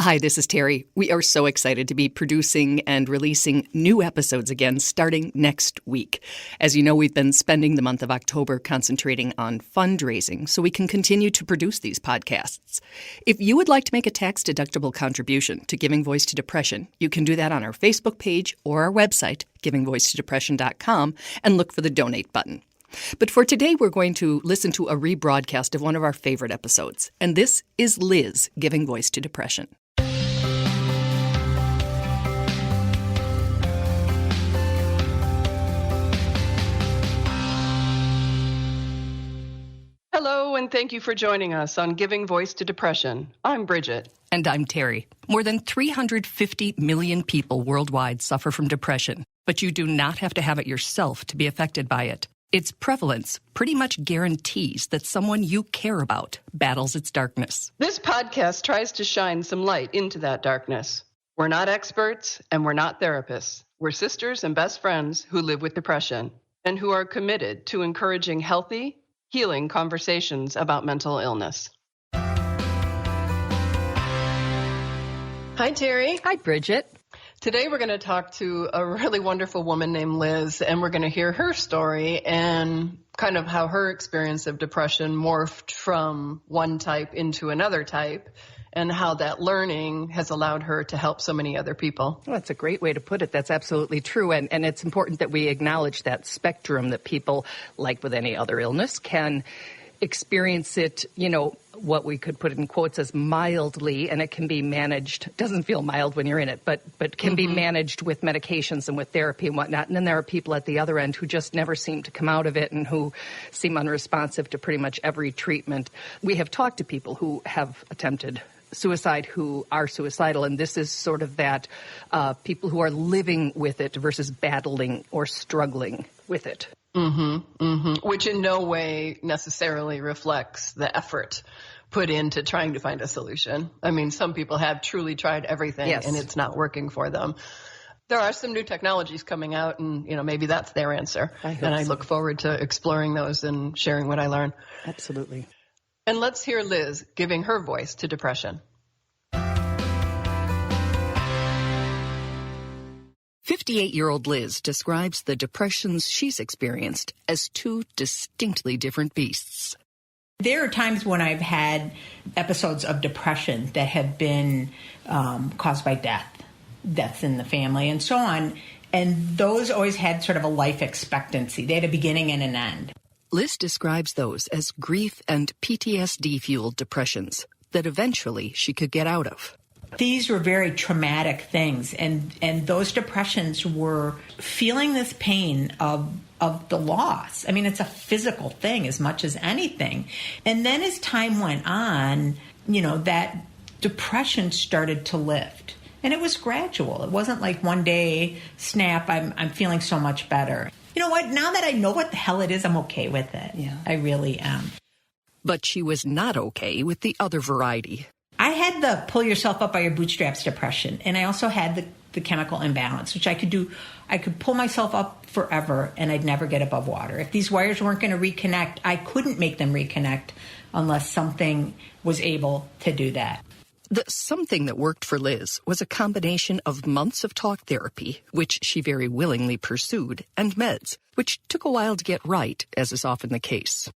Hi, this is Terry. We are so excited to be producing and releasing new episodes again starting next week. As you know, we've been spending the month of October concentrating on fundraising so we can continue to produce these podcasts. If you would like to make a tax-deductible contribution to Giving Voice to Depression, you can do that on our Facebook page or our website, givingvoicetodepression.com, and look for the donate button. But for today, we're going to listen to a rebroadcast of one of our favorite episodes. And this is Liz giving voice to depression. Hello, and thank you for joining us on Giving Voice to Depression. I'm Bridget. And I'm Terry. More than 350 million people worldwide suffer from depression, but you do not have to have it yourself to be affected by it. Its prevalence pretty much guarantees that someone you care about battles its darkness. This podcast tries to shine some light into that darkness. We're not experts, and we're not therapists. We're sisters and best friends who live with depression and who are committed to encouraging healthy, healing conversations about mental illness. Hi, Terry. Hi, Bridget. Today we're going to talk to a really wonderful woman named Liz, and we're going to hear her story and kind of how her experience of depression morphed from one type into another type, and how that learning has allowed her to help so many other people. Well, that's a great way to put it. That's absolutely true. And it's important that we acknowledge that spectrum that people, like with any other illness, can experience it, what we could put in quotes as mildly, and it can be managed. Doesn't feel mild when you're in it, but can be managed with medications and with therapy and whatnot. And then there are people at the other end who just never seem to come out of it and who seem unresponsive to pretty much every treatment. We have talked to people who have attempted suicide who are suicidal, and this is sort of that people who are living with it versus battling or struggling with it. Which in no way necessarily reflects the effort put into trying to find a solution. I mean, some people have truly tried everything, and it's not working for them. There are some new technologies coming out, and maybe that's their answer. I look forward to exploring those and sharing what I learn. Absolutely. And let's hear Liz giving her voice to depression. 58-year-old Liz describes the depressions she's experienced as two distinctly different beasts. There are times when I've had episodes of depression that have been caused by deaths in the family and so on, and those always had sort of a life expectancy. They had a beginning and an end. Liz describes those as grief and PTSD-fueled depressions that eventually she could get out of. These were very traumatic things, and those depressions were feeling this pain of the loss. I mean, it's a physical thing as much as anything. And then as time went on, that depression started to lift. And it was gradual. It wasn't like one day, snap, I'm feeling so much better. You know what? Now that I know what the hell it is, I'm okay with it. Yeah, I really am. But she was not okay with the other variety. I had the pull yourself up by your bootstraps depression, and I also had the chemical imbalance, which I could do. I could pull myself up forever, and I'd never get above water. If these wires weren't going to reconnect, I couldn't make them reconnect unless something was able to do that. The something that worked for Liz was a combination of months of talk therapy, which she very willingly pursued, and meds, which took a while to get right, as is often the case.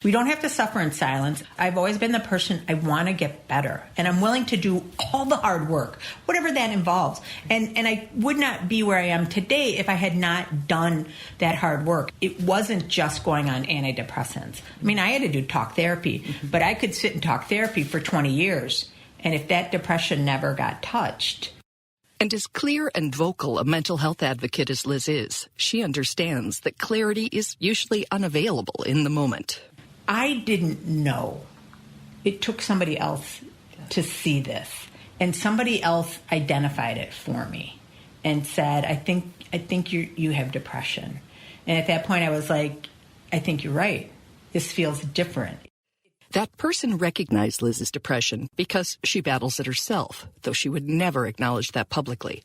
We don't have to suffer in silence. I've always been the person, I want to get better, and I'm willing to do all the hard work, whatever that involves. And I would not be where I am today if I had not done that hard work. It wasn't just going on antidepressants. I mean, I had to do talk therapy, but I could sit in talk therapy for 20 years, and if that depression never got touched. And as clear and vocal a mental health advocate as Liz is, she understands that clarity is usually unavailable in the moment. I didn't know. It took somebody else to see this, and somebody else identified it for me and said, I think you have depression. And at that point I was like, I think you're right. This feels different. That person recognized Liz's depression because she battles it herself, though she would never acknowledge that publicly.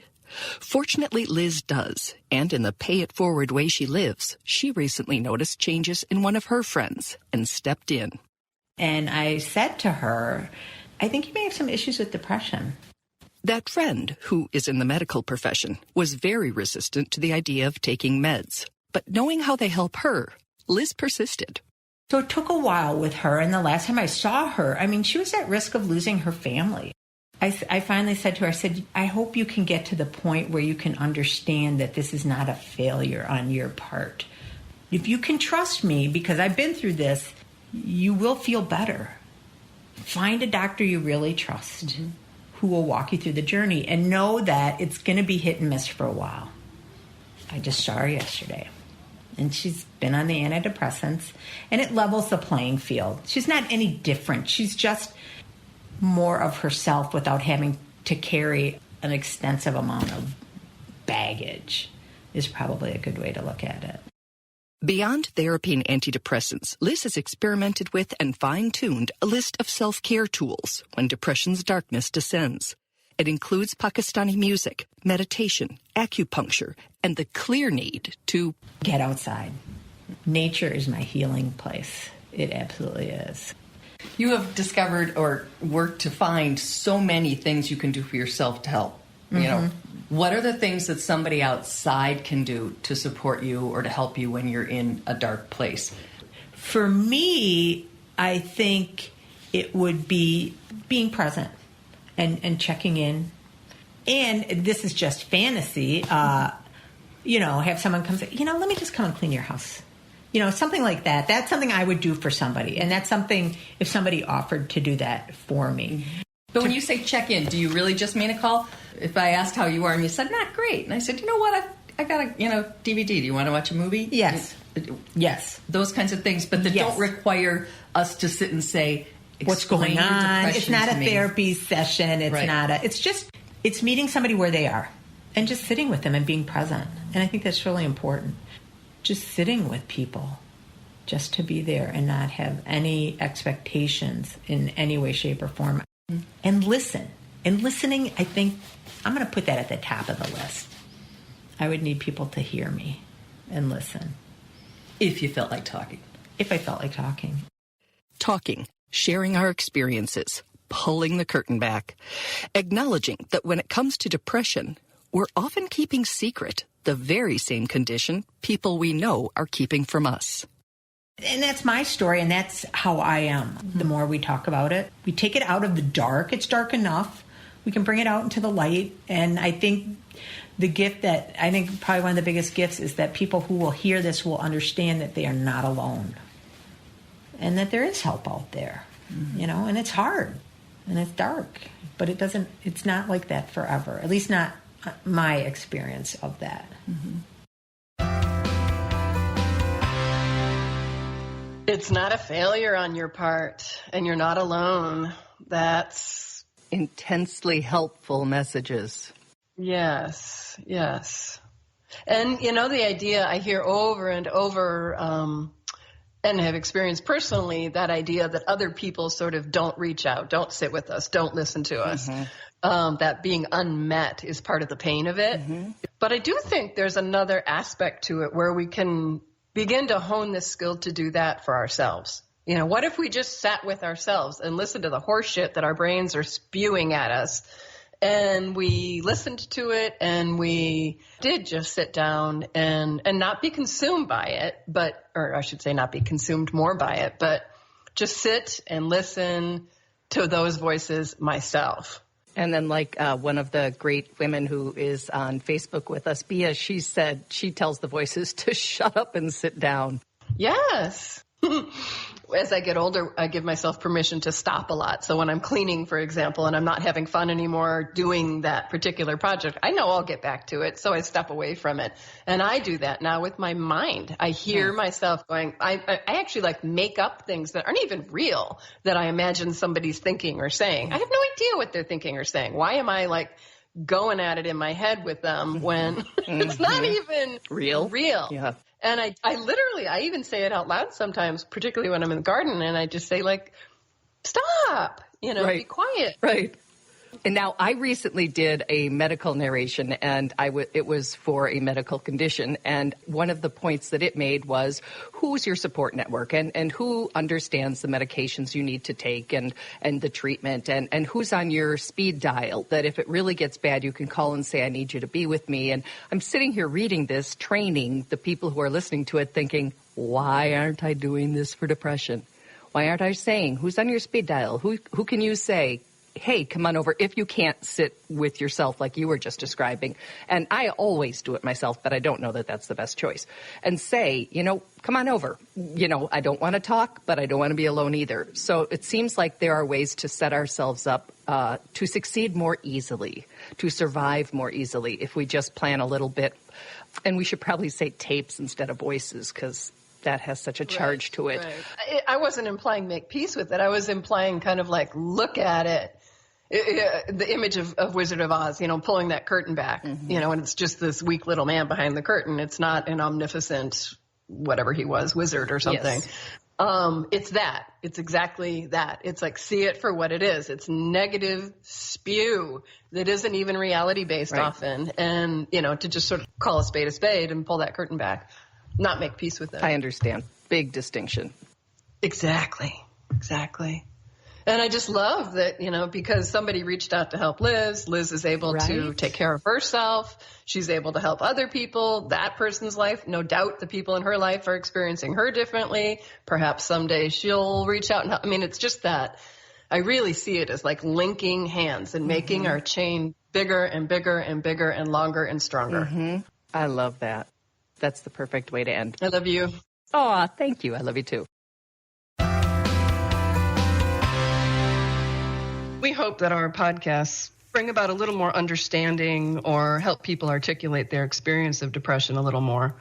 Fortunately, Liz does, and in the pay-it-forward way she lives, she recently noticed changes in one of her friends and stepped in. And I said to her, I think you may have some issues with depression. That friend, who is in the medical profession, was very resistant to the idea of taking meds. But knowing how they help her, Liz persisted. So it took a while with her, and the last time I saw her, I mean, she was at risk of losing her family. I finally said to her, I said, I hope you can get to the point where you can understand that this is not a failure on your part. If you can trust me, because I've been through this, you will feel better. Find a doctor you really trust who will walk you through the journey, and know that it's going to be hit and miss for a while. I just saw her yesterday, and she's been on the antidepressants, and it levels the playing field. She's not any different. She's just more of herself without having to carry an extensive amount of baggage, is probably a good way to look at it. Beyond therapy and antidepressants, Liz has experimented with and fine-tuned a list of self-care tools when depression's darkness descends. It includes Pakistani music, meditation, acupuncture, and the clear need to get outside. Nature is my healing place. It absolutely is. You have discovered or worked to find so many things you can do for yourself to help. You know, what are the things that somebody outside can do to support you or to help you when you're in a dark place? For me, I think it would be being present and checking in. And this is just fantasy. Have someone come say, let me just come and clean your house. Something like that. That's something I would do for somebody. And that's something if somebody offered to do that for me. But when you say check in, do you really just mean a call? If I asked how you are and you said, not great. And I said, you know what? I got a DVD. Do you want to watch a movie? Yes. Yes. Those kinds of things. But that don't require us to sit and say, what's going on? It's not a therapy session. It's meeting somebody where they are and just sitting with them and being present. And I think that's really important. Just sitting with people, just to be there and not have any expectations in any way, shape, or form. And listen. And listening, I think, I'm going to put that at the top of the list. I would need people to hear me and listen. If you felt like talking. If I felt like talking. Talking, sharing our experiences, pulling the curtain back, acknowledging that when it comes to depression, we're often keeping secret the very same condition people we know are keeping from us. And that's my story, and that's how I am. The more we talk about it, we take it out of the dark. It's dark enough. We can bring it out into the light. And I think probably one of the biggest gifts is that people who will hear this will understand that they are not alone and that there is help out there, and it's hard and it's dark, but it's not like that forever, at least not my experience of that. It's not a failure on your part, and you're not alone. That's intensely helpful messages. Yes. And, the idea I hear over and over, and have experienced personally, that idea that other people sort of don't reach out, don't sit with us, don't listen to us. That being unmet is part of the pain of it. But I do think there's another aspect to it where we can begin to hone this skill to do that for ourselves. What if we just sat with ourselves and listened to the horse shit that our brains are spewing at us, and we listened to it, and we did just sit down and not be consumed by it, or I should say not be consumed more by it, but just sit and listen to those voices myself. And then one of the great women who is on Facebook with us, Bia, she said she tells the voices to shut up and sit down. Yes. As I get older, I give myself permission to stop a lot. So when I'm cleaning, for example, and I'm not having fun anymore doing that particular project, I know I'll get back to it. So I step away from it. And I do that now with my mind. I hear myself going, I actually make up things that aren't even real that I imagine somebody's thinking or saying. I have no idea what they're thinking or saying. Why am I going at it in my head with them when it's not even real? Yeah. And I even say it out loud sometimes, particularly when I'm in the garden, and I just say stop, be quiet. Right. And now I recently did a medical narration, and it was for a medical condition. And one of the points that it made was, who's your support network, and who understands the medications you need to take and the treatment, and who's on your speed dial, that if it really gets bad, you can call and say, I need you to be with me. And I'm sitting here reading this, training the people who are listening to it, thinking, why aren't I doing this for depression? Why aren't I saying, who's on your speed dial? Who can you say, hey, come on over, if you can't sit with yourself like you were just describing. And I always do it myself, but I don't know that that's the best choice. And say, come on over. I don't want to talk, but I don't want to be alone either. So it seems like there are ways to set ourselves up to succeed more easily, to survive more easily, if we just plan a little bit. And we should probably say tapes instead of voices, because that has such a charge to it. Right. I wasn't implying make peace with it. I was implying kind of like look at it. The image of Wizard of Oz, pulling that curtain back, and it's just this weak little man behind the curtain. It's not an omnipotent, whatever he was, wizard or something. Yes. It's that. It's exactly that. It's like, see it for what it is. It's negative spew that isn't even reality based often. And, to just sort of call a spade and pull that curtain back, not make peace with it. I understand. Big distinction. Exactly. And I just love that, because somebody reached out to help Liz. Liz is able to take care of herself. She's able to help other people. That person's life, no doubt the people in her life are experiencing her differently. Perhaps someday she'll reach out and help. I mean, it's just that I really see it as like linking hands and making our chain bigger and bigger and bigger and longer and stronger. I love that. That's the perfect way to end. I love you. Oh, thank you. I love you too. We hope that our podcasts bring about a little more understanding or help people articulate their experience of depression a little more.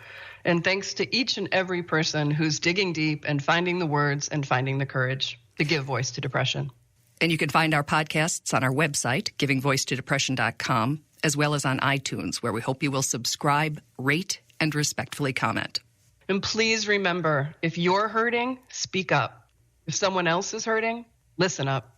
And thanks to each and every person who's digging deep and finding the words and finding the courage to give voice to depression. And you can find our podcasts on our website, givingvoicetodepression.com, as well as on iTunes, where we hope you will subscribe, rate, and respectfully comment. And please remember, if you're hurting, speak up. If someone else is hurting, listen up.